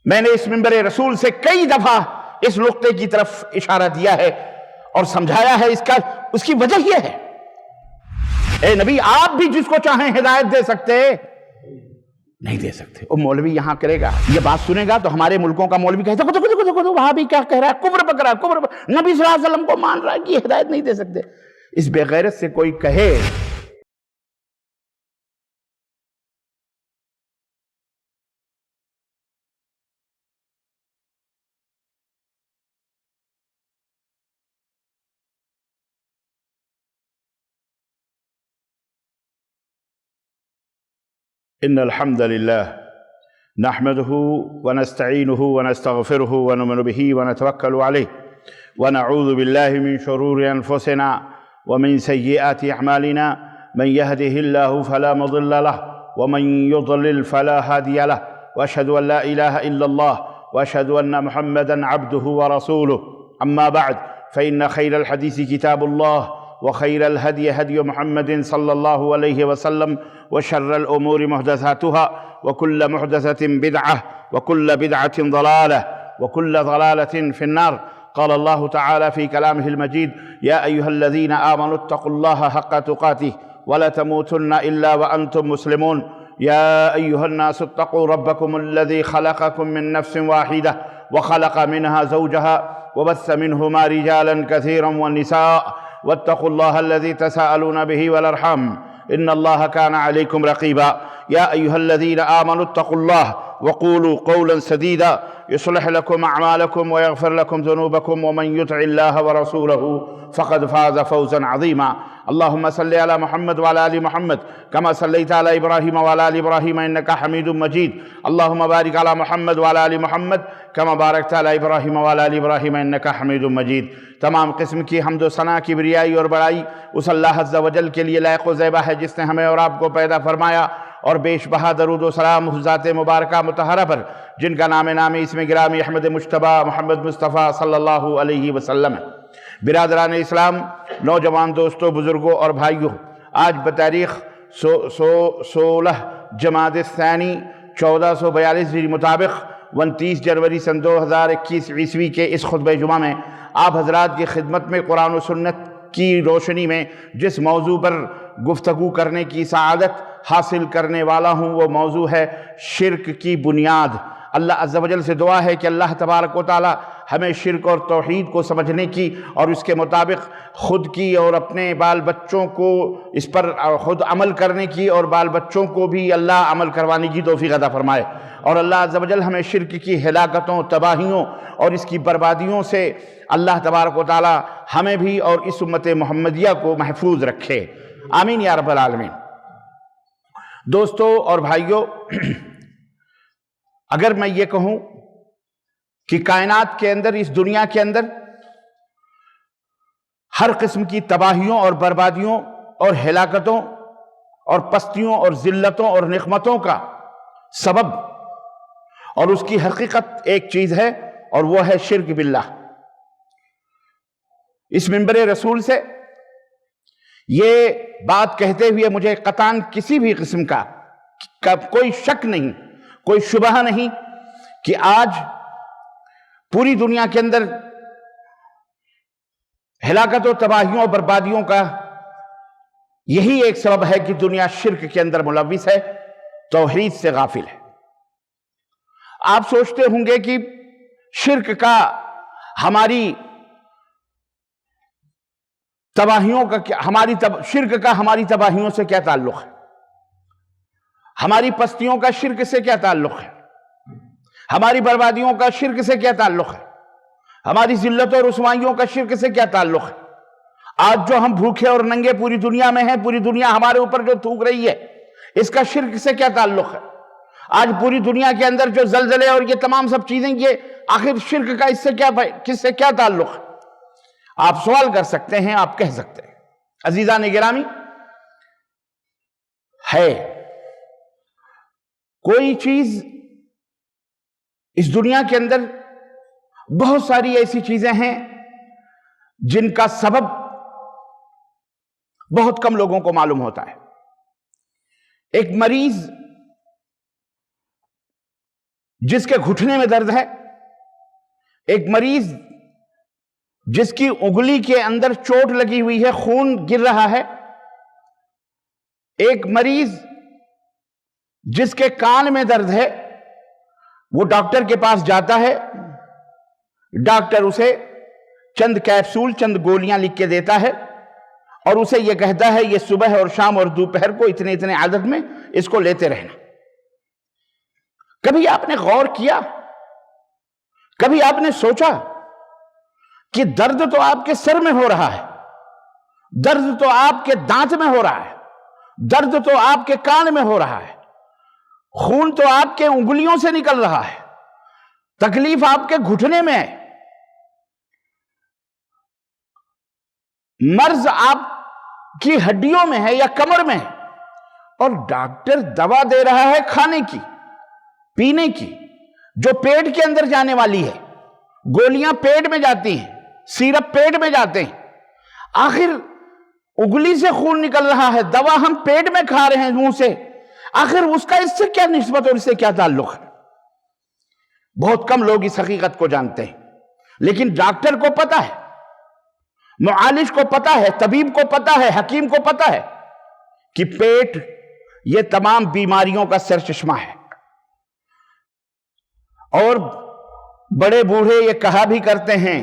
میں نے اس منبر رسول سے کئی دفعہ اس نقطے کی طرف اشارہ دیا ہے اور سمجھایا ہے، اس کی وجہ یہ ہے، اے نبی آپ بھی جس کو چاہیں ہدایت دے سکتے نہیں دے سکتے۔ وہ مولوی یہاں کرے گا، یہ بات سنے گا تو ہمارے ملکوں کا مولوی کہتا ہے وہاں بھی کیا کہہ رہا ہے، کفر پکڑا نبی صلی اللہ علیہ وسلم کو مان رہا ہے کہ یہ ہدایت نہیں دے سکتے۔ اس بے غیرت سے کوئی کہے ان الحمد للہ نحمده ونستعینه ونستغفره ونؤمن به ونتوکل علیہ ونعوذ باللہ من شرور انفسنا ومن سیئات اعمالنا من يهده الله فلا مضل له ومن يضلل فلا هادي له واشهد ان لا اله الا الله واشهد ان محمدا عبده ورسوله اما بعد فان خير الحديث كتاب الله وخير الهدي هدي محمد صلى الله عليه وسلم وشر الأمور محدثاتها وكل محدثة بدعة وكل بدعة ضلالة وكل ضلالة في النار. قال الله تعالى في كلامه المجيد: يا أيها الذين آمنوا اتقوا الله حق تقاته ولا تموتن إلا وأنتم مسلمون. يا أيها الناس اتقوا ربكم الذي خلقكم من نفس واحدة وخلق منها زوجها وبث منهما رجالا كثيرا والنساء واتقوا الله الذي تساءلون به والأرحام إن الله كان عليكم رقيبا. يا أيها الذين آمنوا اتقوا الله وقولوا قولا سديدا يصلح لكم أعمالكم ويغفر لكم ذنوبكم ومن يطع الله ورسوله فقد فاز فوزا عظيما. اللهم صل على محمد وعلى آل محمد كما صليت على إبراهيم وعلى آل إبراهيم إنك حميد مجيد. اللهم بارك على محمد وعلى آل محمد كما باركت على إبراهيم وعلى آل إبراهيم إنك حميد مجيد. تمام قسم کی حمد و ثنا، کبریائی اور بڑائی اس اللہ عز و جل کے لیے لائق و زیبا ہے جس نے ہمیں اور آپ کو پیدا فرمایا، اور بیش بہا درود و سلام اس ذات مبارکہ مطہرہ پر جن کا نام نامی اسم گرامی احمد مجتبی محمد مصطفیٰ صلی اللہ علیہ وسلم ہے۔ برادران اسلام، نوجوان دوستوں، بزرگوں اور بھائیوں، آج بتاریخ 16 جمادی الثانی 1442 مطابق 29 جنوری سن 2021 عیسوی کے اس خطبہ جمعہ میں آپ حضرات کی خدمت میں قرآن و سنت کی روشنی میں جس موضوع پر گفتگو کرنے کی سعادت حاصل کرنے والا ہوں وہ موضوع ہے شرک کی بنیاد۔ اللہ عز و جل سے دعا ہے کہ اللہ تبارک و تعالی ہمیں شرک اور توحید کو سمجھنے کی اور اس کے مطابق خود کی اور اپنے بال بچوں کو اس پر خود عمل کرنے کی اور بال بچوں کو بھی اللہ عمل کروانے کی توفیق عطا فرمائے، اور اللہ عز و جل ہمیں شرک کی ہلاکتوں، تباہیوں اور اس کی بربادیوں سے اللہ تبارک و تعالی ہمیں بھی اور اس امت محمدیہ کو محفوظ رکھے، آمین یا رب العالمین۔ دوستو اور بھائیوں، اگر میں یہ کہوں کہ کائنات کے اندر، اس دنیا کے اندر ہر قسم کی تباہیوں اور بربادیوں اور ہلاکتوں اور پستیوں اور ذلتوں اور نقمتوں کا سبب اور اس کی حقیقت ایک چیز ہے، اور وہ ہے شرک باللہ۔ اس منبر رسول سے یہ بات کہتے ہوئے مجھے قطعاً کسی بھی قسم کا کوئی شک نہیں، کوئی شبہ نہیں کہ آج پوری دنیا کے اندر ہلاکت و تباہیوں اور بربادیوں کا یہی ایک سبب ہے کہ دنیا شرک کے اندر ملوث ہے، توحید سے غافل ہے۔ آپ سوچتے ہوں گے کہ شرک کا ہماری تباہیوں کا شرک کا ہماری تباہیوں سے کیا تعلق ہے، ہماری پستیوں کا شرک سے کیا تعلق ہے، ہماری بربادیوں کا شرک سے کیا تعلق ہے، ہماری ذلت اور رسوائیوں کا شرک سے کیا تعلق ہے۔ آج جو ہم بھوکے اور ننگے پوری دنیا میں ہیں، پوری دنیا ہمارے اوپر جو تھوک رہی ہے، اس کا شرک سے کیا تعلق ہے۔ آج پوری دنیا کے اندر جو زلزلے اور یہ تمام سب چیزیں، یہ آخر شرک کا کس سے کیا تعلق ہے؟ آپ سوال کر سکتے ہیں، آپ کہہ سکتے ہیں۔ عزیزان گرامی، ہے کوئی چیز اس دنیا کے اندر، بہت ساری ایسی چیزیں ہیں جن کا سبب بہت کم لوگوں کو معلوم ہوتا ہے۔ ایک مریض جس کے گھٹنے میں درد ہے، ایک مریض جس کی انگلی کے اندر چوٹ لگی ہوئی ہے، خون گر رہا ہے، ایک مریض جس کے کان میں درد ہے، وہ ڈاکٹر کے پاس جاتا ہے، ڈاکٹر اسے چند کیپسول، چند گولیاں لکھ کے دیتا ہے اور اسے یہ کہتا ہے یہ صبح اور شام اور دوپہر کو اتنے اتنے عدد میں اس کو لیتے رہنا۔ کبھی آپ نے غور کیا، کبھی آپ نے سوچا کہ درد تو آپ کے سر میں ہو رہا ہے، درد تو آپ کے دانت میں ہو رہا ہے، درد تو آپ کے کان میں ہو رہا ہے، خون تو آپ کے انگلیوں سے نکل رہا ہے، تکلیف آپ کے گھٹنے میں ہے، مرض آپ کی ہڈیوں میں ہے یا کمر میں ہے، اور ڈاکٹر دوا دے رہا ہے کھانے کی، پینے کی، جو پیٹ کے اندر جانے والی ہے، گولیاں پیٹ میں جاتی ہیں، سیرپ پیٹ میں جاتے ہیں، آخر انگلی سے خون نکل رہا ہے، دوا ہم پیٹ میں کھا رہے ہیں منہ سے، آخر اس کا اس سے کیا نسبت اور اس سے کیا تعلق ہے؟ بہت کم لوگ اس حقیقت کو جانتے ہیں، لیکن ڈاکٹر کو پتا ہے، معالج کو پتا ہے، طبیب کو پتا ہے، حکیم کو پتا ہے کہ پیٹ یہ تمام بیماریوں کا سرچشمہ ہے۔ اور بڑے بوڑھے یہ کہا بھی کرتے ہیں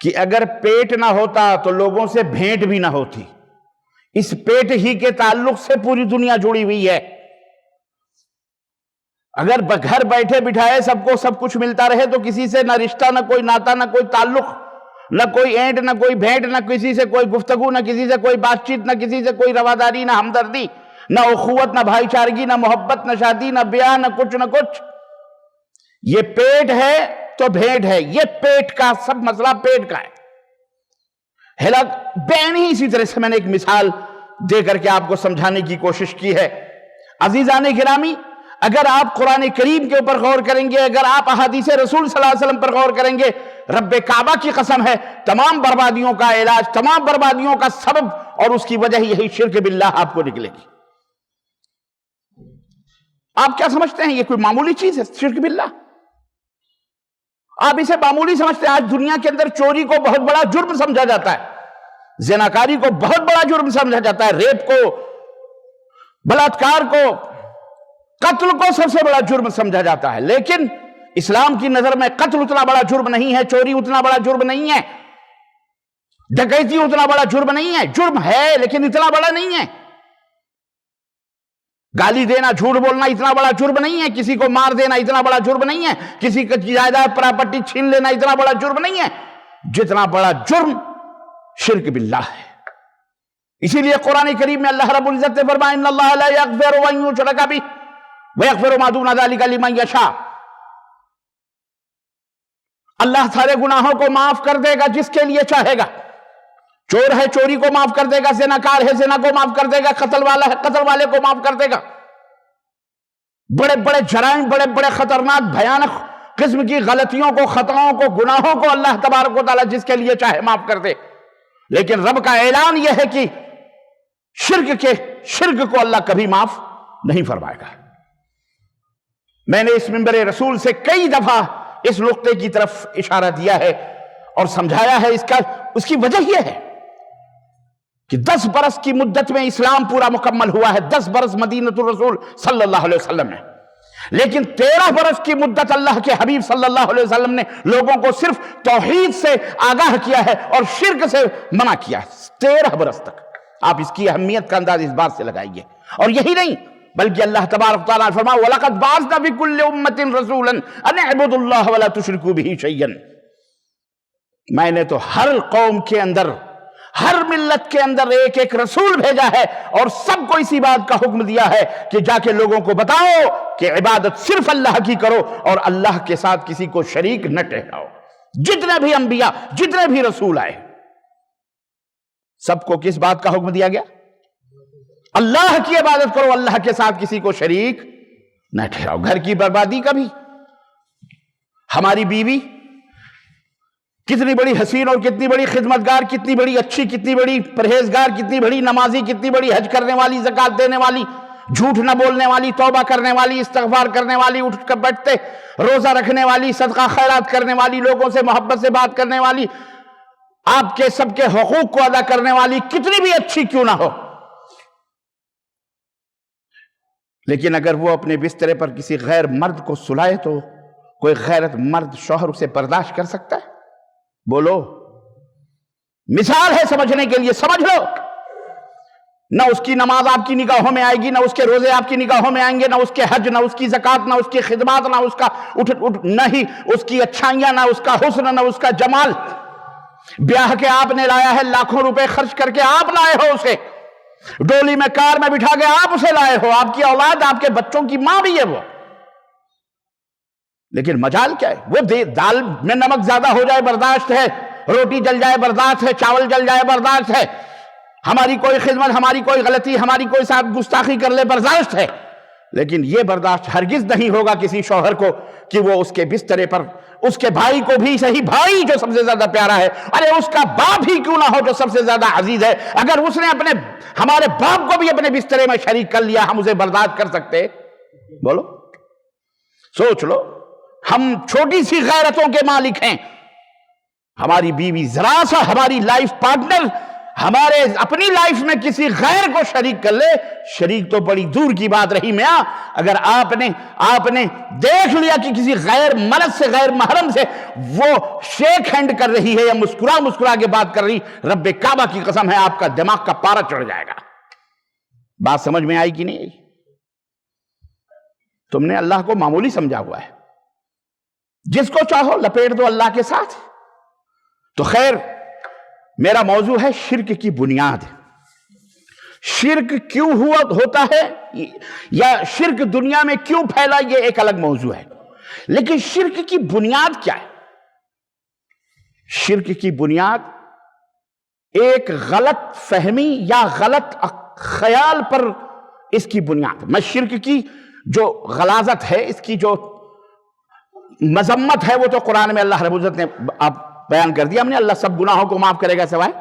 کہ اگر پیٹ نہ ہوتا تو لوگوں سے بھیٹ بھی نہ ہوتی، اس پیٹ ہی کے تعلق سے پوری دنیا جڑی ہوئی ہے۔ اگر گھر بیٹھے بٹھائے سب کو سب کچھ ملتا رہے تو کسی سے نہ رشتہ، نہ کوئی ناتا، نہ کوئی تعلق، نہ کوئی اینٹ، نہ کوئی بھیٹ، نہ کسی سے کوئی گفتگو، نہ کسی سے کوئی بات چیت، نہ کسی سے کوئی رواداری، نہ ہمدردی، نہ اخوت، نہ بھائی چارگی، نہ محبت، نہ شادی، نہ بیاہ، نہ کچھ۔ یہ پیٹ ہے تو بھیٹ ہے، یہ پیٹ کا سب مسئلہ پیٹ کا ہے۔ بین ہی اسی طرح سے میں نے ایک مثال دے کر کے آپ کو سمجھانے کی کوشش کی ہے۔ عزیزان گرامی، اگر آپ قرآن کریم کے اوپر غور کریں گے، اگر آپ احادیث رسول صلی اللہ علیہ وسلم پر غور کریں گے، رب کعبہ کی قسم ہے تمام بربادیوں کا علاج، تمام بربادیوں کا سبب اور اس کی وجہ یہی شرک باللہ آپ کو نکلے گی۔ آپ کیا سمجھتے ہیں یہ کوئی معمولی چیز ہے شرک باللہ؟ آپ اسے معمولی سمجھتے ہیں؟ آج دنیا کے اندر چوری کو بہت بڑا جرم سمجھا جاتا ہے، زناکاری کو بہت بڑا جرم سمجھا جاتا ہے، ریپ کو، بلاತ್ಕಾರ کو، قتل کو سب سے بڑا جرم سمجھا جاتا ہے، لیکن اسلام کی نظر میں قتل اتنا بڑا جرم نہیں ہے، چوری اتنا بڑا جرم نہیں ہے، ڈکیتی اتنا بڑا جرم نہیں ہے، جرم ہے لیکن اتنا بڑا نہیں ہے، گالی دینا، جھوٹ بولنا اتنا بڑا جرم نہیں ہے، کسی کو مار دینا اتنا بڑا جرم نہیں ہے، کسی کی جائیداد پراپرٹی چھین لینا اتنا بڑا جرم نہیں ہے، جتنا بڑا جرم شرک باللہ ہے۔ اسی لیے قرآن کریم میں اللہ رب العزت نے فرمایا ان اللہ لا یغفر ان یشرک بہ ویغفر ما دون ذلک لمن یشاء، اللہ سارے گناہوں کو معاف کر دے گا جس کے لیے چاہے گا، چور ہے چوری کو معاف کر دے گا، زناکار ہے زنا کو معاف کر دے گا، قتل والا ہے قتل والے کو معاف کر دے گا، بڑے بڑے جرائم، بڑے بڑے خطرناک بھیانک قسم کی غلطیوں کو، خطاؤں کو، گناہوں کو اللہ تبارک و تعالیٰ جس کے لیے چاہے معاف کر دے، لیکن رب کا اعلان یہ ہے کہ شرک کو اللہ کبھی معاف نہیں فرمائے گا۔ میں نے اس منبر رسول سے کئی دفعہ اس نقطے کی طرف اشارہ دیا ہے اور سمجھایا ہے، اس کی وجہ یہ ہے کہ 10 برس کی مدت میں اسلام پورا مکمل ہوا ہے، 10 برس مدینۃ الرسول صلی اللہ علیہ وسلم میں، لیکن 13 برس کی مدت اللہ کے حبیب صلی اللہ علیہ وسلم نے لوگوں کو صرف توحید سے آگاہ کیا ہے اور شرک سے منع کیا ہے، 13 برس تک۔ آپ اس کی اہمیت کا انداز اس بات سے لگائیے، اور یہی نہیں بلکہ اللہ تبارک تعالیٰ نے فرمایا وَلَقَدْ بَعَثْنَا فِي كُلِّ أُمَّةٍ رَسُولًا أَنِ اعْبُدُوا اللَّهَ وَلَا تُشْرِكُوا بِهِ شَيْئًا، میں نے تو ہر قوم کے اندر، ہر ملت کے اندر ایک ایک رسول بھیجا ہے اور سب کو اسی بات کا حکم دیا ہے کہ جا کے لوگوں کو بتاؤ کہ عبادت صرف اللہ کی کرو اور اللہ کے ساتھ کسی کو شریک نہ ٹھہراؤ۔ جتنے بھی انبیاء، جتنے بھی رسول آئے، سب کو کس بات کا حکم دیا گیا؟ اللہ کی عبادت کرو، اللہ کے ساتھ کسی کو شریک نہ ٹھہراؤ۔ گھر کی بربادی کا بھی، ہماری بیوی کتنی بڑی حسین اور کتنی بڑی خدمتگار، کتنی بڑی اچھی، کتنی بڑی پرہیزگار، کتنی بڑی نمازی، کتنی بڑی حج کرنے والی، زکوٰۃ دینے والی، جھوٹ نہ بولنے والی، توبہ کرنے والی، استغفار کرنے والی، اٹھ کر بیٹھتے، روزہ رکھنے والی، صدقہ خیرات کرنے والی، لوگوں سے محبت سے بات کرنے والی، آپ کے سب کے حقوق کو ادا کرنے والی، کتنی بھی اچھی کیوں نہ ہو، لیکن اگر وہ اپنے بسترے پر کسی غیر مرد کو سلائے تو کوئی غیرت مرد شوہر اسے برداشت کر سکتا ہے؟ بولو، مثال ہے سمجھنے کے لیے، سمجھ لو۔ نہ اس کی نماز آپ کی نگاہوں میں آئے گی، نہ اس کے روزے آپ کی نگاہوں میں آئیں گے، نہ اس کے حج، نہ اس کی زکوٰۃ، نہ اس کی خدمات، نہ اس کا نہ ہی اس کی اچھائیاں، نہ اس کا حسن، نہ اس کا جمال۔ بیاہ کے آپ نے لایا ہے، لاکھوں روپے خرچ کر کے آپ لائے ہو اسے، ڈولی میں کار میں بٹھا کے آپ اسے لائے ہو، آپ کی اولاد، آپ کے بچوں کی ماں بھی ہے وہ، لیکن مجال کیا ہے؟ وہ دال میں نمک زیادہ ہو جائے برداشت ہے، روٹی جل جائے برداشت ہے، چاول جل جائے برداشت ہے، ہماری کوئی خدمت، ہماری کوئی غلطی، ہماری کوئی ساتھ گستاخی کر لے برداشت ہے، لیکن یہ برداشت ہرگز نہیں ہوگا کسی شوہر کو کہ وہ اس کے بسترے پر اس کے بھائی کو بھی، صحیح بھائی جو سب سے زیادہ پیارا ہے، ارے اس کا باپ ہی کیوں نہ ہو جو سب سے زیادہ عزیز ہے، اگر اس نے ہمارے باپ کو بھی اپنے بسترے میں شریک کر لیا، ہم اسے برداشت کر سکتے؟ بولو، سوچ لو۔ ہم چھوٹی سی غیرتوں کے مالک ہیں، ہماری بیوی ذرا سا، ہماری لائف پارٹنر ہمارے اپنی لائف میں کسی غیر کو شریک کر لے، شریک تو بڑی دور کی بات رہی میاں، اگر آپ نے دیکھ لیا کہ کسی غیر مرد سے، غیر محرم سے وہ شیک ہینڈ کر رہی ہے یا مسکرا کے بات کر رہی، رب کعبہ کی قسم ہے آپ کا دماغ کا پارا چڑھ جائے گا۔ بات سمجھ میں آئی کہ نہیں آئی؟ تم نے اللہ کو معمولی سمجھا ہوا ہے، جس کو چاہو لپیٹ دو اللہ کے ساتھ۔ تو خیر، میرا موضوع ہے شرک کی بنیاد۔ شرک کیوں ہوتا ہے یا شرک دنیا میں کیوں پھیلا، یہ ایک الگ موضوع ہے، لیکن شرک کی بنیاد کیا ہے؟ شرک کی بنیاد ایک غلط فہمی یا غلط خیال پر اس کی بنیاد۔ میں شرک کی جو غلاظت ہے، اس کی جو مذمت ہے، وہ تو قرآن میں اللہ رب العزت نے آپ بیان کر دیا ہم نے، اللہ سب گناہوں کو معاف کرے گا سوائے،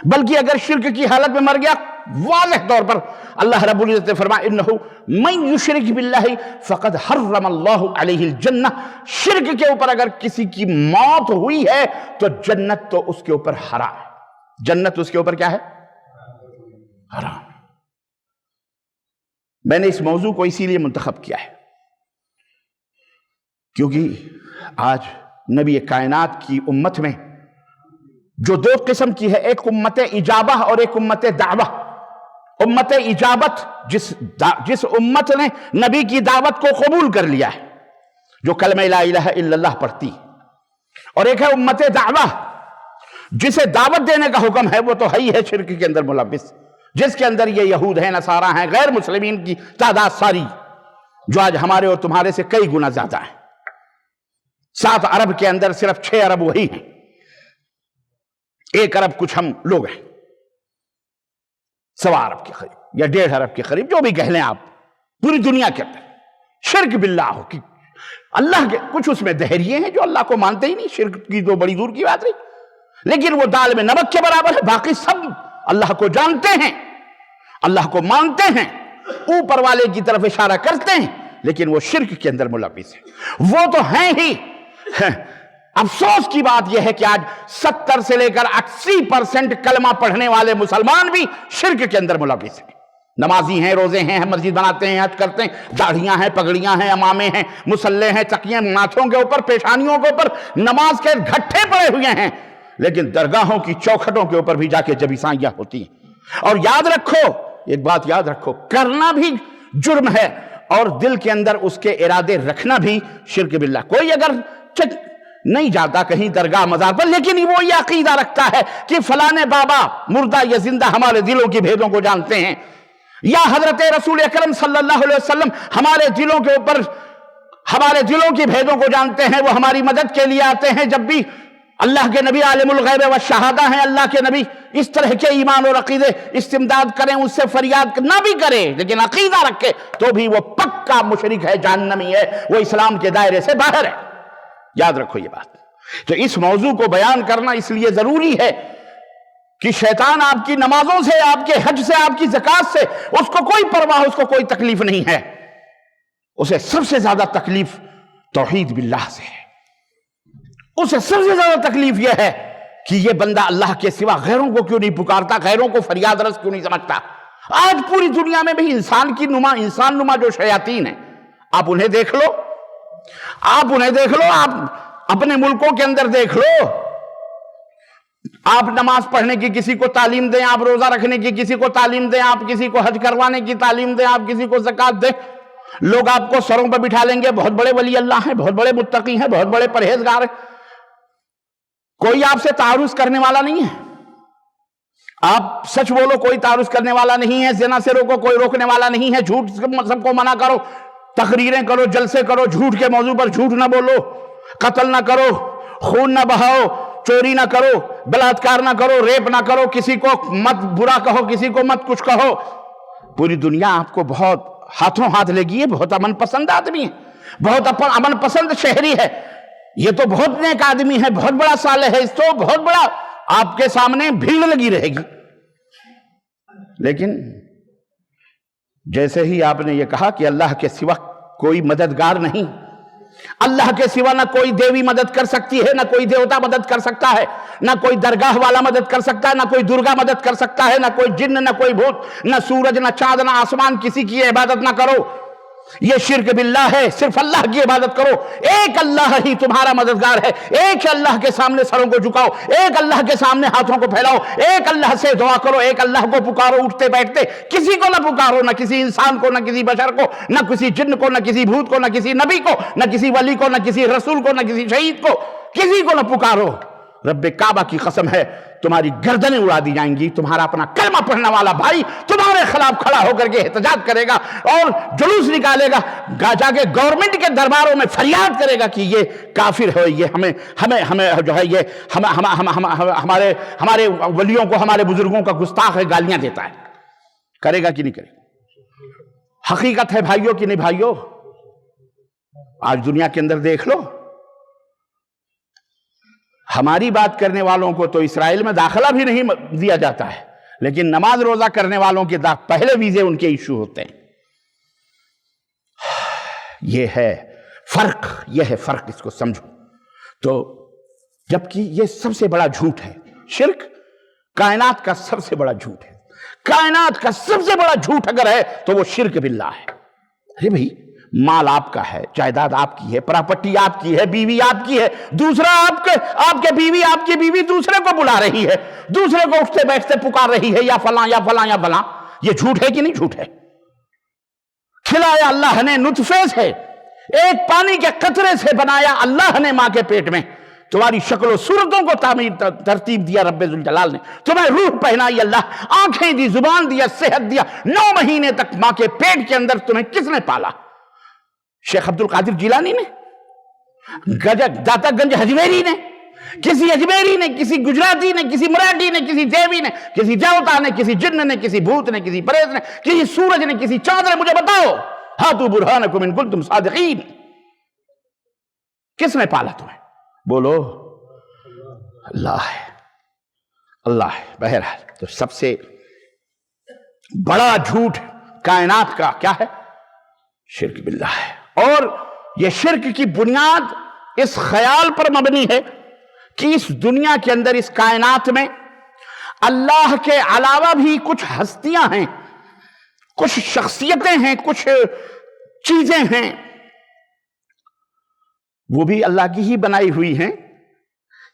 بلکہ اگر شرک کی حالت میں مر گیا، واضح طور پر اللہ رب العزت نے فرمایا انہو من یشرک باللہ فقد حرم اللہ علیہ الجنہ، شرک کے اوپر اگر کسی کی موت ہوئی ہے تو جنت تو اس کے اوپر حرام ہے، جنت اس کے اوپر کیا ہے؟ حرام۔ میں نے اس موضوع کو اسی لیے منتخب کیا ہے کیونکہ آج نبی کائنات کی امت میں جو دو قسم کی ہے، ایک امت اجابہ اور ایک امت دعوہ۔ امت اجابت جس امت نے نبی کی دعوت کو قبول کر لیا ہے، جو کلمہ لا الہ الا اللہ پڑھتی، اور ایک ہے امت دعوہ جسے دعوت دینے کا حکم ہے، وہ تو ہے ہی ہے شرک کے اندر ملبس، جس کے اندر یہ یہود ہیں، نصارہ ہیں، غیر مسلمین کی تعداد ساری، جو آج ہمارے اور تمہارے سے کئی گنا زیادہ ہیں۔ 7 ارب کے اندر صرف 6 ارب وہی ہیں، 1 ارب کچھ ہم لوگ ہیں، 1.25 ارب کے قریب یا 1.5 ارب کے قریب، جو بھی کہہ لیں آپ، پوری دنیا کے اندر شرک باللہ ہو کہ اللہ کے کچھ اس میں دہریے ہیں جو اللہ کو مانتے ہی نہیں، شرک کی تو بڑی دور کی بات رہی، لیکن وہ دال میں نمک کے برابر ہے، باقی سب اللہ کو جانتے ہیں، اللہ کو مانتے ہیں، اوپر والے کی طرف اشارہ کرتے ہیں، لیکن وہ شرک کے اندر ملوث ہے۔ وہ تو ہیں ہی۔ افسوس کی بات یہ ہے کہ آج 70 سے لے کر 80% کلمہ پڑھنے والے مسلمان بھی شرک کے اندر ملوث ہیں، نمازی ہیں، روزے ہیں، مسجد بناتے ہیں، حج کرتے ہیں، داڑھیاں ہیں، پگڑیاں ہیں، امامے ہیں، مسلے ہیں، تکیے ماتھوں کے اوپر، پیشانیوں کے اوپر نماز کے گھٹے پڑے ہوئے ہیں، لیکن درگاہوں کی چوکھٹوں کے اوپر بھی جا کے جب عیسائیاں ہوتی ہیں۔ اور یاد رکھو، ایک بات یاد رکھو، کرنا بھی جرم ہے اور دل کے اندر اس کے ارادے رکھنا بھی شرک باللہ۔ کوئی اگر نہیں جاتا کہیں درگاہ مزار پر، لیکن وہ یہ عقیدہ رکھتا ہے کہ فلانے بابا مردہ یا زندہ ہمارے دلوں کی بھیدوں کو جانتے ہیں، یا حضرت رسول اکرم صلی اللہ علیہ وسلم ہمارے دلوں کے اوپر ہمارے دلوں کی بھیدوں کو جانتے ہیں، وہ ہماری مدد کے لیے آتے ہیں جب بھی اللہ کے نبی عالم الغیب والشہادہ ہیں، اللہ کے نبی اس طرح کے ایمان اور عقیدے استمداد کریں، اس سے فریاد نہ بھی کرے لیکن عقیدہ رکھے تو بھی وہ پکا مشرک ہے، جہنمی ہے، وہ اسلام کے دائرے سے باہر ہے۔ یاد رکھو یہ بات۔ تو اس موضوع کو بیان کرنا اس لیے ضروری ہے کہ شیطان آپ کی نمازوں سے، آپ کے حج سے، آپ کی زکات سے اس کو کوئی پرواہ، اس کو کوئی تکلیف نہیں ہے. اسے سب سے زیادہ تکلیف توحید باللہ سے ہے. اسے سب سے زیادہ تکلیف یہ ہے کہ یہ بندہ اللہ کے سوا غیروں کو کیوں نہیں پکارتا، غیروں کو فریاد رس کیوں نہیں سمجھتا. آج پوری دنیا میں بھی انسان نما جو شیاطین ہیں، آپ انہیں دیکھ لو، آپ اپنے ملکوں کے اندر دیکھ لو. آپ نماز پڑھنے کی کسی کو تعلیم دیں، آپ روزہ رکھنے کی کسی کو تعلیم دیں، آپ کسی کو حج کروانے کی تعلیم دیں، آپ کسی کو زکات دیں، لوگ آپ کو سروں پہ بٹھا لیں گے، بہت بڑے ولی اللہ ہیں، بہت بڑے متقی ہیں، بہت بڑے پرہیزگار ہیں. کوئی آپ سے تعارض کرنے والا نہیں ہے. آپ سچ بولو، کوئی تعارض کرنے والا نہیں ہے. زنا سے روکو، کوئی روکنے والا نہیں ہے. جھوٹ سب کو منع کرو، تقریریں کرو، جلسے کرو، جھوٹ کے موضوع پر جھوٹ نہ بولو، قتل نہ کرو، خون نہ بہاؤ، چوری نہ کرو، بلاತ್ಕಾರ نہ کرو، ریپ نہ کرو، کسی کو مت برا کہو، کسی کو مت کچھ کہو. پوری دنیا آپ کو بہت ہاتھوں ہاتھ لے گی. بہت امن پسند آدمی ہے، بہت امن پسند شہری ہے، یہ تو بہت نیک آدمی ہے، بہت بڑا صالح ہے، اس تو بہت بڑا، آپ کے سامنے بھیڑ لگی رہے گی. لیکن جیسے ہی آپ نے یہ کہا کہ اللہ کے سوا کوئی مددگار نہیں، اللہ کے سوا نہ کوئی دیوی مدد کر سکتی ہے، نہ کوئی دیوتا مدد کر سکتا ہے، نہ کوئی درگاہ والا مدد کر سکتا ہے، نہ کوئی درگا مدد کر سکتا ہے، نہ کوئی جن، نہ کوئی بھوت، نہ سورج، نہ چاند، نہ آسمان، کسی کی عبادت نہ کرو. یہ شرک باللہ ہے. صرف اللہ کی عبادت کرو. ایک اللہ ہی تمہارا مددگار ہے. ایک اللہ کے سامنے سروں کو جھکاؤ، ایک اللہ کے سامنے ہاتھوں کو پھیلاؤ، ایک اللہ سے دعا کرو، ایک اللہ کو پکارو اٹھتے بیٹھتے. کسی کو نہ پکارو، نہ کسی انسان کو، نہ کسی بشر کو، نہ کسی جن کو، نہ کسی بھوت کو، نہ کسی نبی کو، نہ کسی ولی کو، نہ کسی رسول کو، نہ کسی شہید کو، کسی کو نہ پکارو. رب کعبہ کی قسم ہے تمہاری گردنیں اڑا دی جائیں گی. تمہارا اپنا کلمہ پڑھنے والا بھائی تمہارے خلاف کھڑا ہو کر کے احتجاج کرے گا اور جلوس نکالے گا، جا کے گورنمنٹ کے درباروں میں فریاد کرے گا کہ یہ کافر ہے، یہ ہمیں جو ہے یہ ہمارے ولیوں کو، ہمارے بزرگوں کا گستاخ ہے، گالیاں دیتا ہے. کرے گا کہ نہیں کرے گا؟ حقیقت ہے بھائیوں کہ نہیں بھائیوں؟ آج دنیا کے اندر دیکھ لو، ہماری بات کرنے والوں کو تو اسرائیل میں داخلہ بھی نہیں دیا جاتا ہے، لیکن نماز روزہ کرنے والوں کے پہلے ویزے ان کے ایشو ہوتے ہیں. یہ ہے فرق، اس کو سمجھو. تو جبکہ یہ سب سے بڑا جھوٹ ہے، شرک کائنات کا سب سے بڑا جھوٹ ہے. کائنات کا سب سے بڑا جھوٹ اگر ہے تو وہ شرک باللہ ہے. ارے بھائی، مال آپ کا ہے، جائیداد آپ کی ہے، پراپرٹی آپ کی ہے، بیوی آپ کی ہے، دوسرا آپ کے بیوی، آپ کی بیوی دوسرے کو بلا رہی ہے، دوسرے کو اٹھتے بیٹھتے پکار رہی ہے، یا فلاں یا فلاں یا فلاں. یہ جھوٹ ہے کہ نہیں جھوٹ ہے؟ کھلایا اللہ نے نطفے سے، ایک پانی کے قطرے سے بنایا اللہ نے ماں کے پیٹ میں. تمہاری شکل و صورتوں کو ترتیب دیا رب ذوالجلال نے، تمہیں روح پہنائی اللہ، آنکھیں دی، زبان دیا، صحت دیا. 9 مہینے تک ماں کے پیٹ کے اندر تمہیں کس نے پالا؟ شیخ عبد القادر جیلانی نے، داتا گنج ہجویری نے، کسی اجمیری نے، کسی گجراتی نے، کسی مراٹھی نے، کسی دیوی نے، کسی دیوتا نے، کسی جن نے، کسی بھوت نے، کسی پریت نے، کسی سورج نے، کسی چاند نے؟ مجھے بتاؤ، ہاتھو برہانکم ان کنتم صادقین، کس نے پالا تمہیں؟ بولو. اللہ ہے، اللہ ہے. بہرحال تو سب سے بڑا جھوٹ کائنات کا کیا ہے؟ شرک باللہ ہے. اور یہ شرک کی بنیاد اس خیال پر مبنی ہے کہ اس دنیا کے اندر، اس کائنات میں اللہ کے علاوہ بھی کچھ ہستیاں ہیں، کچھ شخصیتیں ہیں، کچھ چیزیں ہیں، وہ بھی اللہ کی ہی بنائی ہوئی ہیں.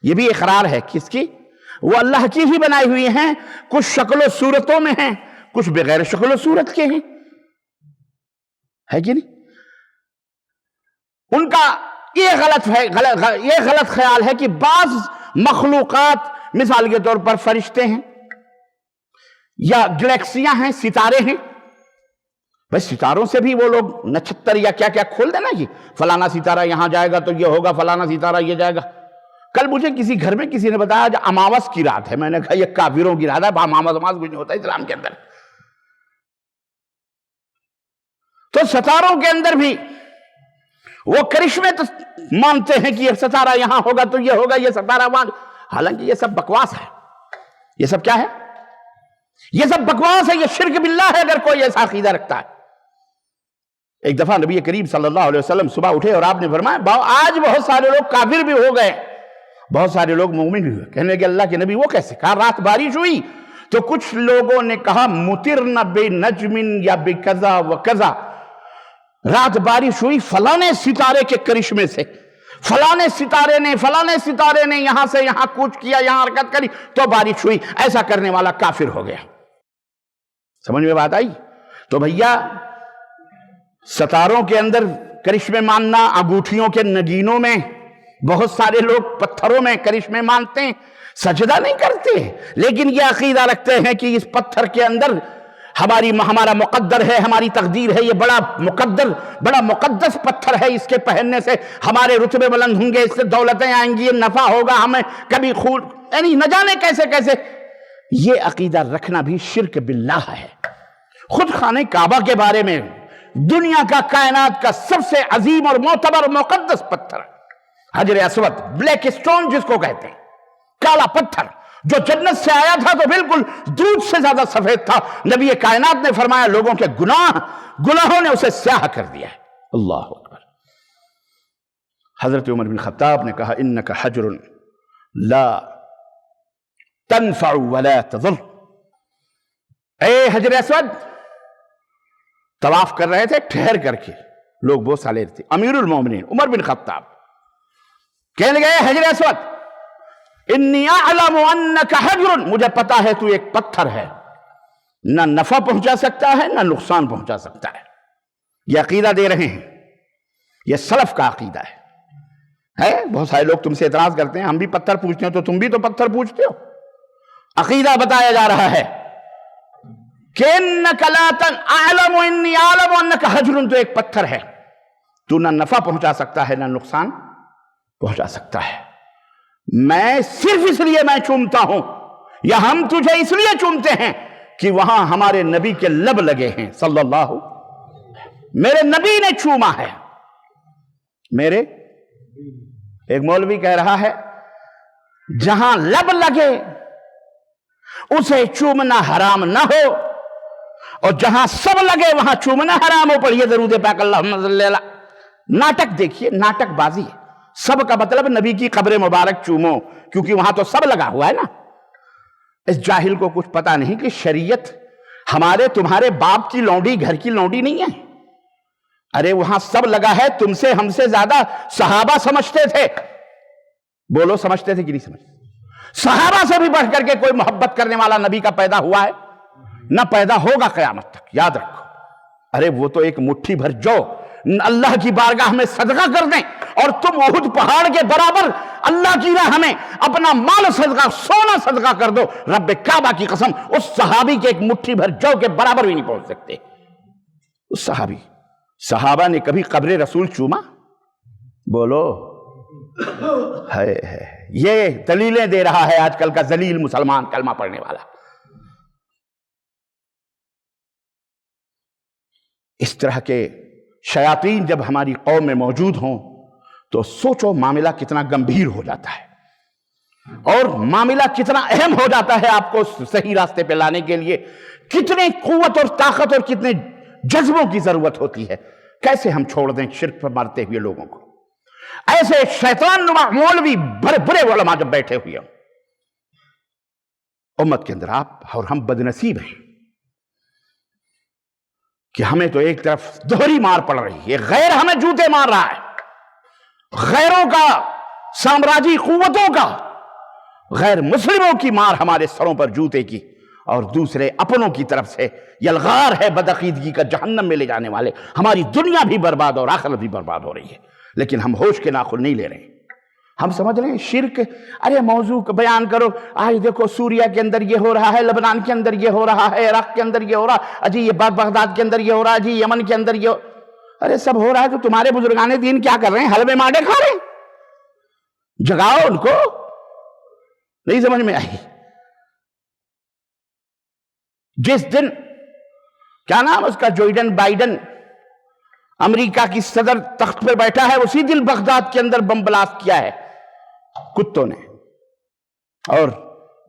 یہ بھی اقرار ہے کس کی؟ وہ اللہ کی ہی بنائی ہوئی ہیں. کچھ شکل و صورتوں میں ہیں، کچھ بغیر شکل و صورت کے ہیں، ہے کہ نہیں؟ ان کا یہ غلط خیال ہے کہ بعض مخلوقات، مثال کے طور پر فرشتے ہیں یا گلیکسیاں ہیں، ستارے ہیں. بس ستاروں سے بھی وہ لوگ نچھتر یا کیا کیا کھول دینا، یہ فلانا ستارہ یہاں جائے گا تو یہ ہوگا، فلانا ستارہ یہ جائے گا. کل مجھے کسی گھر میں کسی نے بتایا آج اماوس کی رات ہے. میں نے کہا یہ کافروں کی رات ہے، اماوس کچھ نہیں ہوتا اسلام کے اندر. تو ستاروں کے اندر بھی وہ کرشمے تو مانتے ہیں کہ یہ ستارہ یہاں ہوگا تو یہ ہوگا، یہ ستارہ وہاں. حالانکہ یہ سب بکواس ہے، یہ سب کیا ہے؟ یہ سب بکواس ہے، یہ شرک باللہ ہے اگر کوئی ایسا عقیدہ رکھتا ہے۔ ایک دفعہ نبی کریم صلی اللہ علیہ وسلم صبح اٹھے اور آپ نے فرمایا آج بہت سارے لوگ کافر بھی ہو گئے، بہت سارے لوگ مومن بھی ہوئے۔ کہنے لگے اللہ کے نبی وہ کیسے؟ کہا رات بارش ہوئی تو کچھ لوگوں نے کہا مطرنا بنجم یا بکذا وکذا، رات بارش ہوئی فلانے ستارے کے کرشمے سے، فلانے ستارے نے یہاں سے یہاں کوچ کیا، یہاں حرکت کری تو بارش ہوئی، ایسا کرنے والا کافر ہو گیا۔ سمجھ میں بات آئی؟ تو بھیا ستاروں کے اندر کرشمے ماننا، انگوٹھیوں کے نگینوں میں بہت سارے لوگ پتھروں میں کرشمے مانتے ہیں، سجدہ نہیں کرتے، لیکن یہ عقیدہ رکھتے ہیں کہ اس پتھر کے اندر ہمارا مقدر ہے، ہماری تقدیر ہے، یہ بڑا مقدس پتھر ہے، اس کے پہننے سے ہمارے رتبے بلند ہوں گے، اس سے دولتیں آئیں گی، نفع ہوگا، ہمیں کبھی خون، یعنی نہ جانے کیسے۔ یہ عقیدہ رکھنا بھی شرک باللہ ہے۔ خود خانہ کعبہ کے بارے میں دنیا کا، کائنات کا سب سے عظیم اور معتبر مقدس پتھر حجر اسود، بلیک سٹون جس کو کہتے ہیں، کالا پتھر جو جنت سے آیا تھا تو بالکل دودھ سے زیادہ سفید تھا، نبی کائنات نے فرمایا لوگوں کے گناہوں نے اسے سیاہ کر دیا ہے۔ اللہ اکبر۔ حضرت عمر بن خطاب نے کہا انک حجر لا تنفع ولا تضر۔ اے حجر اسود، طواف کر رہے تھے ٹھہر کر کے، لوگ بہت سالے تھے، امیر المومنین عمر بن خطاب کہنے لگے حجر اسود انی اعلم انک حجر، مجھے پتا ہے تو ایک پتھر ہے، نہ نفع پہنچا سکتا ہے نہ نقصان پہنچا سکتا ہے۔ یہ عقیدہ دے رہے ہیں، یہ سلف کا عقیدہ ہے۔ بہت سارے لوگ تم سے اعتراض کرتے ہیں ہم بھی پتھر پوچھتے ہیں تو تم بھی تو پتھر پوچھتے ہو۔ عقیدہ بتایا جا رہا ہے کہ انک لا اعلم انی اعلم انک حجر، تو ایک پتھر ہے، تو نہ نفع پہنچا سکتا ہے نہ نقصان پہنچا سکتا ہے۔ میں صرف اس لیے میں چومتا ہوں، یا ہم تجھے اس لیے چومتے ہیں کہ وہاں ہمارے نبی کے لب لگے ہیں صلی اللہ، میرے نبی نے چوما ہے۔ ایک مولوی کہہ رہا ہے جہاں لب لگے اسے چومنا حرام نہ ہو، اور جہاں سب لگے وہاں چومنا حرام ہو۔ پڑھیے درود پاک اللہم صلی اللہ۔ ناٹک دیکھیے، ناٹک بازی ہے۔ سب کا مطلب نبی کی قبر مبارک چومو، کیونکہ وہاں تو سب لگا ہوا ہے نا۔ اس جاہل کو کچھ پتا نہیں کہ شریعت ہمارے تمہارے باپ کی لونڈی، گھر کی لونڈی نہیں ہے۔ ارے وہاں سب لگا ہے، تم سے ہم سے زیادہ صحابہ سمجھتے تھے۔ بولو سمجھتے تھے کہ نہیں سمجھتے؟ صحابہ سے بھی بڑھ کر کے کوئی محبت کرنے والا نبی کا پیدا ہوا ہے؟ نہ پیدا ہوگا قیامت تک، یاد رکھو۔ ارے وہ تو ایک مٹھی بھر جو اللہ کی بارگاہ میں صدقہ کر دیں، اور تم احد پہاڑ کے برابر اللہ کی راہ میں اپنا مال صدقہ، سونا صدقہ کر دو، رب کعبہ کی قسم اس صحابی کے ایک مٹھی بھر جو کے برابر بھی نہیں پہنچ سکتے۔ اس صحابہ نے کبھی قبر رسول چوما؟ بولو۔ یہ دلیلیں دے رہا ہے آج کل کا ذلیل مسلمان کلمہ پڑھنے والا۔ اس طرح کے شیاطین جب ہماری قوم میں موجود ہوں تو سوچو معاملہ کتنا گمبھیر ہو جاتا ہے، اور معاملہ کتنا اہم ہو جاتا ہے آپ کو صحیح راستے پہ لانے کے لیے۔ کتنی قوت اور طاقت اور کتنے جذبوں کی ضرورت ہوتی ہے۔ کیسے ہم چھوڑ دیں شرک پر مرتے ہوئے لوگوں کو؟ ایسے شیطان نما مولوی بڑے علماء جب بیٹھے ہوئے ہوں امت کے اندر، آپ اور ہم بدنصیب ہیں کہ ہمیں تو ایک طرف دوہری مار پڑ رہی ہے، غیر ہمیں جوتے مار رہا ہے، غیروں کا، سامراجی قوتوں کا، غیر مسلموں کی مار ہمارے سروں پر جوتے کی، اور دوسرے اپنوں کی طرف سے یلغار ہے بدعقیدگی کا، جہنم میں لے جانے والے۔ ہماری دنیا بھی برباد اور آخرت بھی برباد ہو رہی ہے، لیکن ہم ہوش کے ناخن نہیں لے رہے ہیں۔ ہم سمجھ رہے ہیں شرک، ارے موضوع بیان کرو، آج دیکھو سوریہ کے اندر یہ ہو رہا ہے، لبنان کے اندر یہ ہو رہا ہے، عراق کے اندر یہ ہو رہا ہے، اجی یہ بغداد کے اندر یہ ہو رہا ہے، جی یمن کے اندر یہ ارے سب ہو رہا ہے، تو تمہارے بزرگان دین کیا کر رہے ہیں؟ حلوے مانڈے کھا رہے ہیں؟ جگاؤ ان کو۔ نہیں سمجھ میں آئی؟ جس دن کیا نام اس کا، بائیڈن امریکہ کی صدر تخت پہ بیٹھا ہے، اسی دن بغداد کے اندر بم بلاسٹ کیا ہے کتوں نے، اور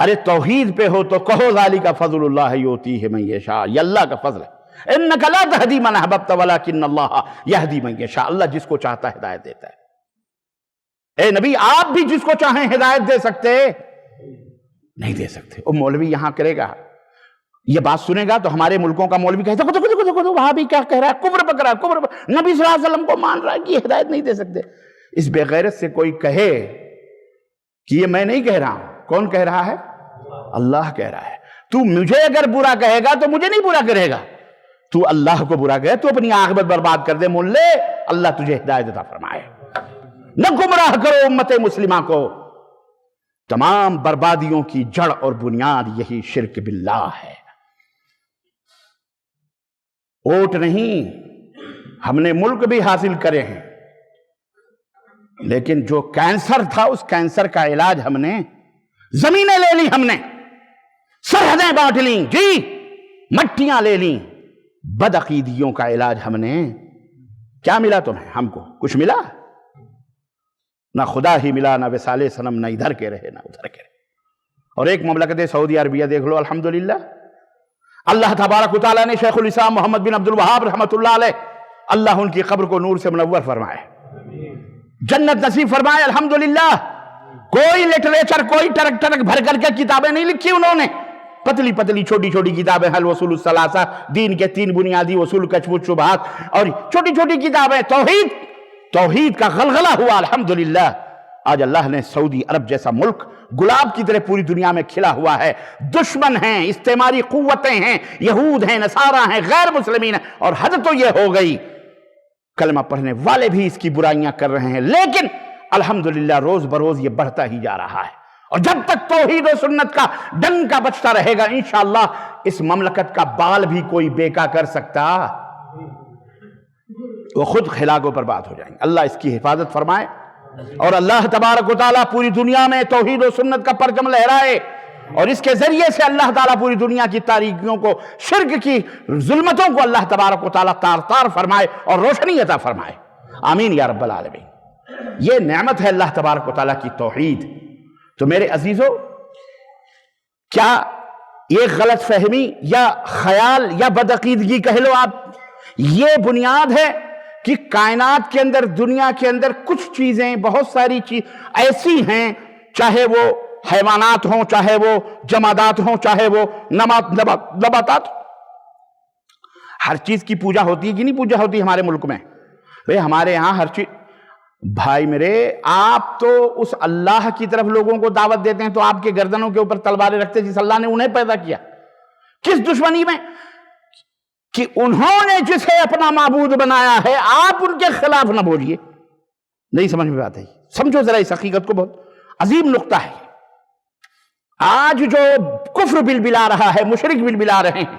ارے توحید پہ ہو تو کہو ذالک فضل اللہ یؤتیہ من یشاء، یہ اللہ کا فضل ہے، انک لا تہدی من احببت ولکن اللہ یہدی من یشاء، اللہ جس کو چاہتا ہے ہدایت دیتا ہے۔ اے نبی آپ بھی جس کو چاہیں ہدایت دے سکتے نہیں دے سکتے۔ وہ مولوی یہاں کرے گا، یہ بات سنے گا تو ہمارے ملکوں کا مولوی کہتا ہے دیکھو وہاں بھی کیا کہہ رہا ہے، کفر پکڑا کفر، نبی صلی اللہ علیہ وسلم کو مان رہا ہے کہ یہ ہدایت نہیں دے سکتے۔ اس بے غیرت سے کوئی کہے کہ یہ میں نہیں کہہ رہا ہوں، کون کہہ رہا ہے؟ اللہ کہہ رہا ہے۔ تو مجھے اگر برا کہے گا تو مجھے نہیں برا کرے گا، تو اللہ کو برا کہے تو اپنی عاقبت برباد کر دے۔ ملے اللہ تجھے ہدایت عطا فرمائے، نہ گمراہ کرو امت مسلمہ کو۔ تمام بربادیوں کی جڑ اور بنیاد یہی شرک باللہ ہے۔ ووٹ نہیں، ہم نے ملک بھی حاصل کرے ہیں، لیکن جو کینسر تھا اس کینسر کا علاج ہم نے زمینیں لے لی، ہم نے سرحدیں بانٹ لیں، جی مٹیاں لے لیں۔ بدعقیدیوں کا علاج ہم نے، کیا ملا تمہیں؟ ہم کو کچھ ملا؟ نہ خدا ہی ملا، نہ وصال صنم، نہ ادھر کے رہے نہ ادھر کے رہے۔ اور ایک مملکت سعودی عربیہ دیکھ لو، الحمدللہ اللہ تبارک و تعالیٰ نے شیخ الاسلام محمد بن عبد الوہاب رحمۃ اللہ علیہ، اللہ ان کی قبر کو نور سے منور فرمائے، جنت نصیب فرمائے، الحمدللہ۔ کوئی لٹریچر، کوئی ٹرک ٹرک بھر کر کے کتابیں نہیں لکھی انہوں نے، پتلی پتلی چھوٹی چھوٹی کتابیں، حل وصول الثلاثہ، دین کے 3 بنیادی اصول، کشف الشبہات، اور چھوٹی چھوٹی کتابیں، توحید کا غلغلہ ہوا، الحمدللہ۔ آج اللہ نے سعودی عرب جیسا ملک گلاب کی طرح پوری دنیا میں کھلا ہوا ہے۔ دشمن ہیں، استعماری قوتیں ہیں، یہود ہیں، نصارہ ہیں، غیر مسلمین ہیں، اور حد تو یہ ہو گئی کلمہ پڑھنے والے بھی اس کی برائیاں کر رہے ہیں، لیکن الحمدللہ روز بروز یہ بڑھتا ہی جا رہا ہے۔ اور جب تک توحید و سنت کا ڈنکا بجتا رہے گا، انشاءاللہ اس مملکت کا بال بھی کوئی بیکا کر سکتا، وہ خود ہلاک و برباد ہو جائیں گے۔ اللہ اس کی حفاظت فرمائے، اور اللہ تبارک و تعالیٰ پوری دنیا میں توحید و سنت کا پرچم لہرائے، اور اس کے ذریعے سے اللہ تعالیٰ پوری دنیا کی تاریکیوں کو، شرک کی ظلمتوں کو اللہ تبارک و تعالیٰ تار تار فرمائے اور روشنی عطا فرمائے، آمین یا رب العالمین۔ یہ نعمت ہے اللہ تبارک و تعالیٰ کی توحید۔ تو میرے عزیزو، کیا یہ غلط فہمی یا خیال یا بدعقیدگی کہہ لو آپ، یہ بنیاد ہے کہ کائنات کے اندر، دنیا کے اندر کچھ چیزیں، بہت ساری چیز ایسی ہیں، چاہے وہ حیوانات ہوں، چاہے وہ جمادات ہوں، چاہے وہ نباتات، ہر چیز کی پوجا ہوتی ہے کہ نہیں پوجا ہوتی ہمارے ملک میں؟ ہمارے یہاں ہر چیز، بھائی میرے، آپ تو اس اللہ کی طرف لوگوں کو دعوت دیتے ہیں تو آپ کے گردنوں کے اوپر تلواریں رکھتے جس اللہ نے انہیں پیدا کیا، کس دشمنی میں کہ انہوں نے جسے اپنا معبود بنایا ہے، آپ ان کے خلاف نہ بولیے۔ نہیں سمجھ میں بات ہے؟ سمجھو ذرا اس حقیقت کو، بہت عظیم نقطہ ہے۔ آج جو کفر بلبلا رہا ہے، مشرک بلبلا رہے ہیں،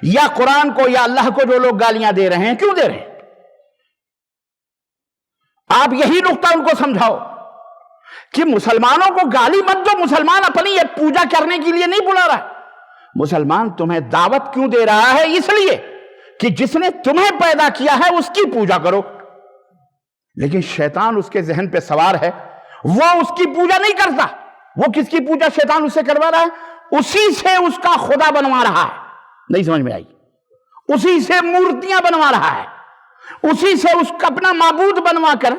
یا قرآن کو یا اللہ کو جو لوگ گالیاں دے رہے ہیں، کیوں دے رہے ہیں؟ آپ یہی نقطہ ان کو سمجھاؤ کہ مسلمانوں کو گالی مت دو، مسلمان اپنی یہ پوجا کرنے کے لیے نہیں بلا رہا، مسلمان تمہیں دعوت کیوں دے رہا ہے؟ اس لیے کہ جس نے تمہیں پیدا کیا ہے اس کی پوجا کرو۔ لیکن شیطان اس کے ذہن پہ سوار ہے، وہ اس کی پوجا نہیں کرتا۔ وہ کس کی پوجا شیطان اس سے کروا رہا ہے؟ اسی سے اس کا خدا بنوا رہا ہے۔ نہیں سمجھ میں آئی؟ اسی سے مورتیاں بنوا رہا ہے، اسی سے اس کا اپنا معبود بنوا کر،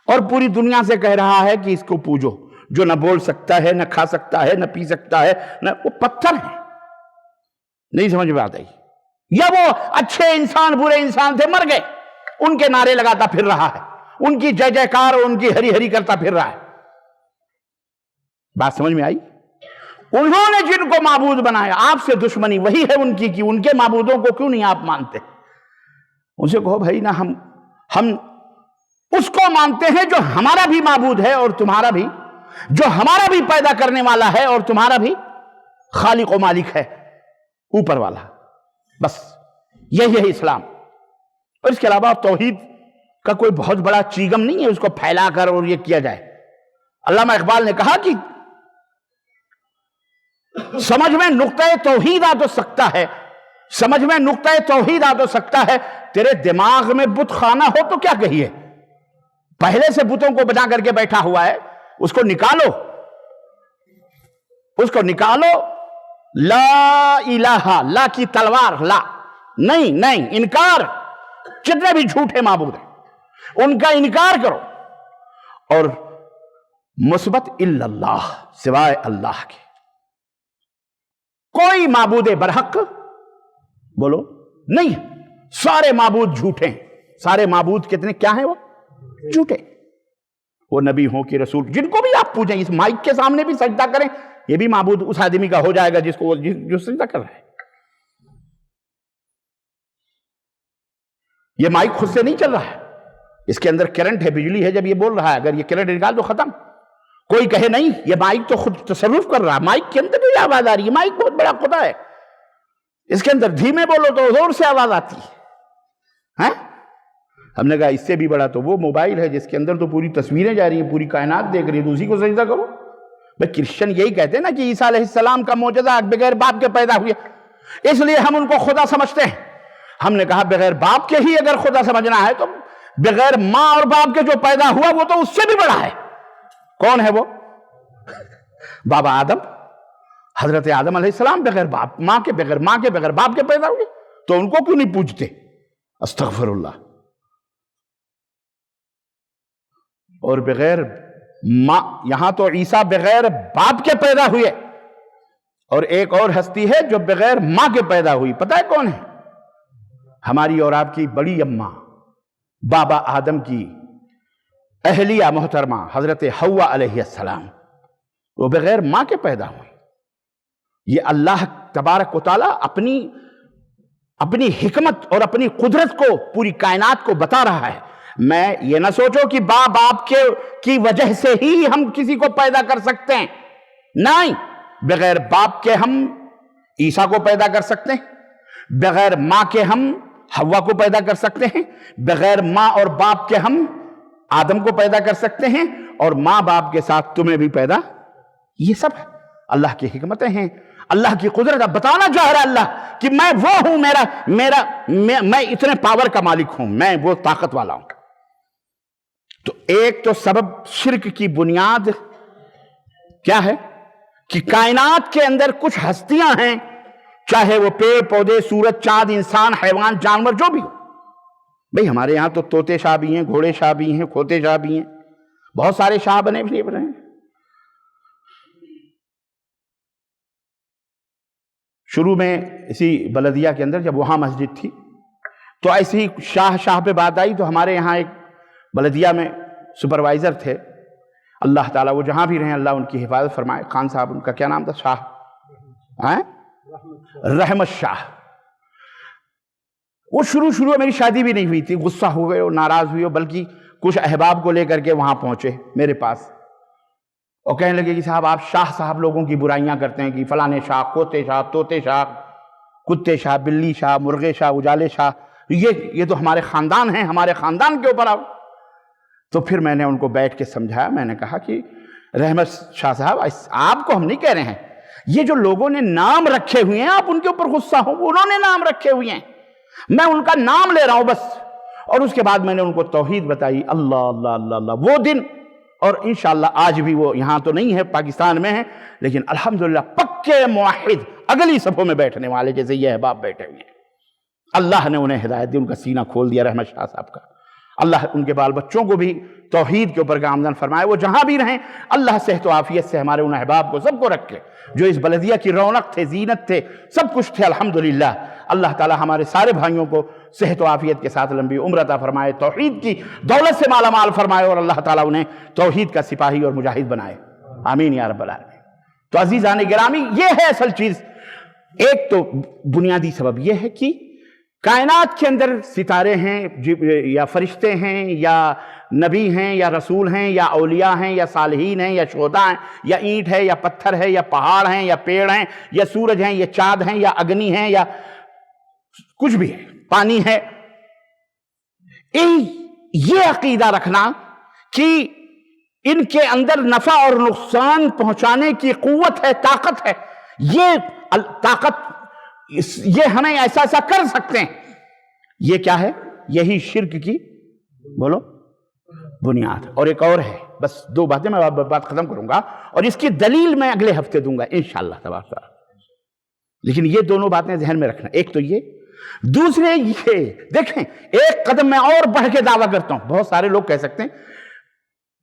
اور پوری دنیا سے کہہ رہا ہے کہ اس کو پوجو، جو نہ بول سکتا ہے، نہ کھا سکتا ہے، نہ پی سکتا ہے، نہ وہ پتھر ہے۔ نہیں سمجھ میں آتا؟ یا وہ اچھے انسان برے انسان تھے، مر گئے، ان کے نعرے لگاتا پھر رہا ہے، ان کی جے جے کار اور ان کی ہری ہری کرتا پھر رہا ہے۔ بات سمجھ میں آئی؟ انہوں نے جن کو معبود بنایا، آپ سے دشمنی وہی ہے ان کی کہ ان کے معبودوں کو کیوں نہیں آپ مانتے؟ ان سے کہو بھائی، نہ ہم اس کو مانتے ہیں جو ہمارا بھی معبود ہے اور تمہارا بھی، جو ہمارا بھی پیدا کرنے والا ہے اور تمہارا بھی خالق و مالک ہے، اوپر والا۔ بس یہی ہے اسلام۔ اور اس کے علاوہ توحید کا کوئی بہت بڑا چیگم نہیں ہے اس کو پھیلا کر اور یہ کیا جائے۔ علامہ اقبال نے کہا کہ سمجھ میں نقطہ توحید آ تو سکتا ہے، سمجھ میں نقطہ توحید آ تو سکتا ہے، تیرے دماغ میں بت خانہ ہو تو کیا کہیے؟ پہلے سے بتوں کو بنا کر کے بیٹھا ہوا ہے، اس کو نکالو۔ اس کو نکالو. لا الہ، لا کی تلوار، لا نہیں انکار. جتنے بھی جھوٹے معبود ہیں ان کا انکار کرو. اور مثبت الا اللہ، سوائے اللہ کے کوئی معبود برحق بولو نہیں. سارے معبود جھوٹے ہیں. سارے معبود کتنے کیا ہیں؟ وہ جھوٹے. وہ نبی ہوں کہ رسول، جن کو بھی آپ پوچھیں، اس مائک کے سامنے بھی سجدہ کریں، یہ بھی معبود اس آدمی کا ہو جائے گا جو سجدہ کر رہا ہے. یہ مائک خود سے نہیں چل رہا ہے، اس کے اندر کرنٹ ہے، بجلی ہے. جب یہ بول رہا ہے اگر یہ کرنٹ نکال تو ختم. کوئی کہے نہیں یہ مائک تو خود تصرف کر رہا ہے، مائک کے اندر بھی آواز آ رہی ہے. مائک بہت بڑا خدا ہے، اس کے اندر دھیمے بولو تو زور سے آواز آتی ہے. ہم نے کہا اس سے بھی بڑا تو وہ موبائل ہے جس کے اندر تو پوری تصویریں جا رہی ہیں، پوری کائنات دیکھ رہی ہے، تو اسی کو سجدہ کرو. بھئی کرسچن یہی کہتے ہیں نا کہ عیسیٰ علیہ السلام کا معجزہ بغیر باپ کے پیدا ہوئے، اس لیے ہم ان کو خدا سمجھتے ہیں. ہم نے کہا بغیر باپ کے ہی اگر خدا سمجھنا ہے تو بغیر ماں اور باپ کے جو پیدا ہوا وہ تو اس سے بھی بڑا ہے. کون ہے وہ؟ بابا آدم، حضرت آدم علیہ السلام بغیر باپ ماں کے بغیر باپ کے پیدا ہوئے، تو ان کو کیوں نہیں پوجتے؟ استغفر اللہ. اور بغیر ماں، یہاں تو عیسیٰ بغیر باپ کے پیدا ہوئے، اور ایک اور ہستی ہے جو بغیر ماں کے پیدا ہوئی. پتہ ہے کون ہے؟ ہماری اور آپ کی بڑی اماں، بابا آدم کی اہلیہ محترمہ حضرت حوا علیہ السلام، وہ بغیر ماں کے پیدا ہوئی. یہ اللہ تبارک و تعالیٰ اپنی حکمت اور اپنی قدرت کو پوری کائنات کو بتا رہا ہے. میں یہ نہ سوچو کہ باپ کی وجہ سے ہی ہم کسی کو پیدا کر سکتے ہیں. نہیں، بغیر باپ کے ہم عیسیٰ کو پیدا کر سکتے ہیں، بغیر ماں کے ہم حوا کو پیدا کر سکتے ہیں، بغیر ماں اور باپ کے ہم آدم کو پیدا کر سکتے ہیں، اور ماں باپ کے ساتھ تمہیں بھی پیدا. یہ سب اللہ کی حکمتیں ہیں، اللہ کی قدرت. اب بتانا چاہ رہا اللہ کہ میں وہ ہوں، میں اتنے پاور کا مالک ہوں، میں وہ طاقت والا ہوں. تو ایک تو سبب شرک کی بنیاد کیا ہے کہ کائنات کے اندر کچھ ہستیاں ہیں، چاہے وہ پیڑ پودے، سورج، چاند، انسان، حیوان، جانور، جو بھی ہو. بھئی ہمارے یہاں تو طوطے شاہ بھی ہیں، گھوڑے شاہ بھی ہیں، کھوتے شاہ بھی ہیں، بہت سارے شاہ بنے بھی ہیں. شروع میں اسی بلدیہ کے اندر جب وہاں مسجد تھی تو ایسی ہی شاہ پہ بات آئی، تو ہمارے یہاں ایک بلدیہ میں سپروائزر تھے، اللہ تعالیٰ وہ جہاں بھی رہیں اللہ ان کی حفاظت فرمائے. خان صاحب، ان کا کیا نام تھا؟ شاہ رحمت شاہ. وہ شروع میں میری شادی بھی نہیں ہوئی تھی، غصہ ہو گئے اور ناراض ہوئے، بلکہ کچھ احباب کو لے کر کے وہاں پہنچے میرے پاس اور کہنے لگے کہ صاحب آپ شاہ صاحب لوگوں کی برائیاں کرتے ہیں کہ فلانے شاہ، کھوتے شاہ، طوطے شاہ، کتے شاہ، بلی شاہ، مرغے شاہ، اجالے شاہ، یہ تو ہمارے خاندان ہیں، ہمارے خاندان کے اوپر آؤ. تو پھر میں نے ان کو بیٹھ کے سمجھایا. میں نے کہا کہ رحمت شاہ صاحب، آپ کو ہم نہیں کہہ رہے ہیں، یہ جو لوگوں نے نام رکھے ہوئے ہیں آپ ان کے اوپر غصہ ہو، انہوں نے نام رکھے ہوئے ہیں، میں ان کا نام لے رہا ہوں بس. اور اس کے بعد میں نے ان کو توحید بتائی، اللہ اللہ اللہ اللہ. وہ دن، اور انشاءاللہ آج بھی وہ یہاں تو نہیں ہے، پاکستان میں ہے، لیکن الحمدللہ پکے موحد اگلی صفوں میں بیٹھنے والے جیسے یہ احباب بیٹھے ہوئے ہیں. اللہ نے انہیں ہدایت دی، ان کا سینہ کھول دیا رحمت شاہ صاحب کا. اللہ ان کے بال بچوں کو بھی توحید کے اوپر گامزن فرمائے. وہ جہاں بھی رہیں اللہ صحت و عافیت سے ہمارے ان احباب کو سب کو رکھے جو اس بلدیہ کی رونق تھے، زینت تھے، سب کچھ تھے. الحمدللہ اللہ تعالی ہمارے سارے بھائیوں کو صحت و عافیت کے ساتھ لمبی عمر عطا فرمائے، توحید کی دولت سے مالا مال فرمائے، اور اللہ تعالیٰ انہیں توحید کا سپاہی اور مجاہد بنائے. آمین یا رب العالمین. تو عزیزان گرامی، یہ ہے اصل چیز. ایک تو بنیادی سبب یہ ہے کہ کائنات کے اندر ستارے ہیں یا فرشتے ہیں یا نبی ہیں یا رسول ہیں یا اولیاء ہیں یا صالحین ہیں یا شہداء ہیں یا اینٹ ہے یا پتھر ہے یا پہاڑ ہیں یا پیڑ ہیں یا سورج ہیں یا چاند ہیں یا اگنی ہیں یا کچھ بھی ہے، پانی ہے. یہ عقیدہ رکھنا کہ ان کے اندر نفع اور نقصان پہنچانے کی قوت ہے، طاقت ہے، یہ طاقت یہ ہمیں ایسا ایسا کر سکتے ہیں، یہ کیا ہے؟ یہی شرک کی بولو بنیاد. اور ایک اور ہے، بس 2 باتیں میں بات ختم کروں گا، اور اس کی دلیل میں اگلے ہفتے دوں گا انشاءاللہ تبارک تعالیٰ. لیکن یہ دونوں باتیں ذہن میں رکھنا. ایک تو یہ، دوسرے یہ دیکھیں، ایک قدم میں اور بڑھ کے دعویٰ کرتا ہوں. بہت سارے لوگ کہہ سکتے ہیں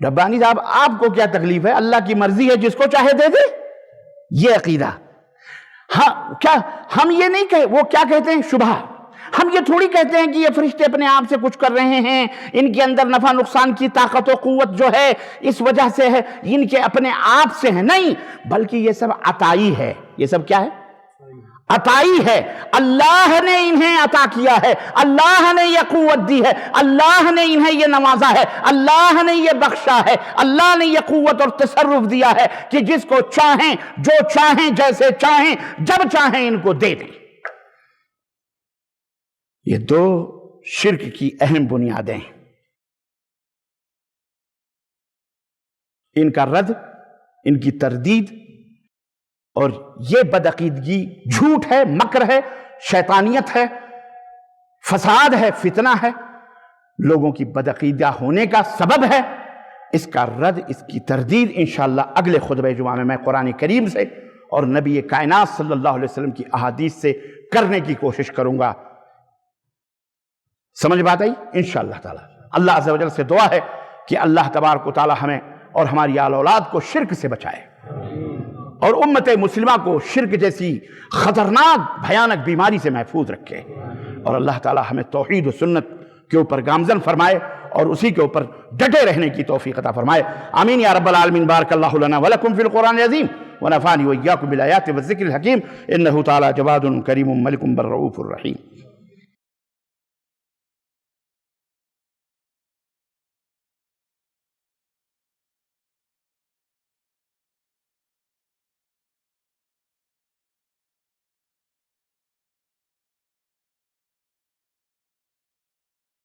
ربانی صاحب آپ کو کیا تکلیف ہے، اللہ کی مرضی ہے، جس کو چاہے دے دے. یہ عقیدہ ہاں، کیا ہم یہ نہیں کہ وہ کیا کہتے ہیں شبہ، ہم یہ تھوڑی کہتے ہیں کہ یہ فرشتے اپنے آپ سے کچھ کر رہے ہیں، ان کے اندر نفع نقصان کی طاقت و قوت جو ہے اس وجہ سے ہے، ان کے اپنے آپ سے ہے. نہیں، بلکہ یہ سب عطائی ہے. یہ سب کیا ہے؟ عطائی ہے. اللہ نے انہیں عطا کیا ہے، اللہ نے یہ قوت دی ہے، اللہ نے انہیں یہ نوازا ہے، اللہ نے یہ بخشا ہے، اللہ نے یہ قوت اور تصرف دیا ہے کہ جس کو چاہیں، جو چاہیں، جیسے چاہیں، جب چاہیں ان کو دے دیں. یہ 2 شرک کی اہم بنیادیں، ان کا رد، ان کی تردید. اور یہ بدعقیدگی جھوٹ ہے، مکر ہے، شیطانیت ہے، فساد ہے، فتنہ ہے، لوگوں کی بدعقیدہ ہونے کا سبب ہے. اس کا رد، اس کی تردید انشاءاللہ اگلے خطبہ جمعہ میں قرآن کریم سے اور نبی کائنات صلی اللہ علیہ وسلم کی احادیث سے کرنے کی کوشش کروں گا. سمجھ بات آئی؟ انشاءاللہ تعالی. اللہ عز و جل سے دعا ہے کہ اللہ تبارک و تعالی ہمیں اور ہماری آل اولاد کو شرک سے بچائے، اور امت مسلمہ کو شرک جیسی خطرناک بھیانک بیماری سے محفوظ رکھے، اور اللہ تعالی ہمیں توحید و سنت کے اوپر گامزن فرمائے اور اسی کے اوپر ڈٹے رہنے کی توفیق عطا فرمائے. آمین یا رب العالمین. بارک اللہ لنا ولکم فی القرآن العظیم ونفعنی وإیاکم بالآیات والذکر الحکیم. انہ تعالی جواد کریم ملک بر رؤوف الرحیم.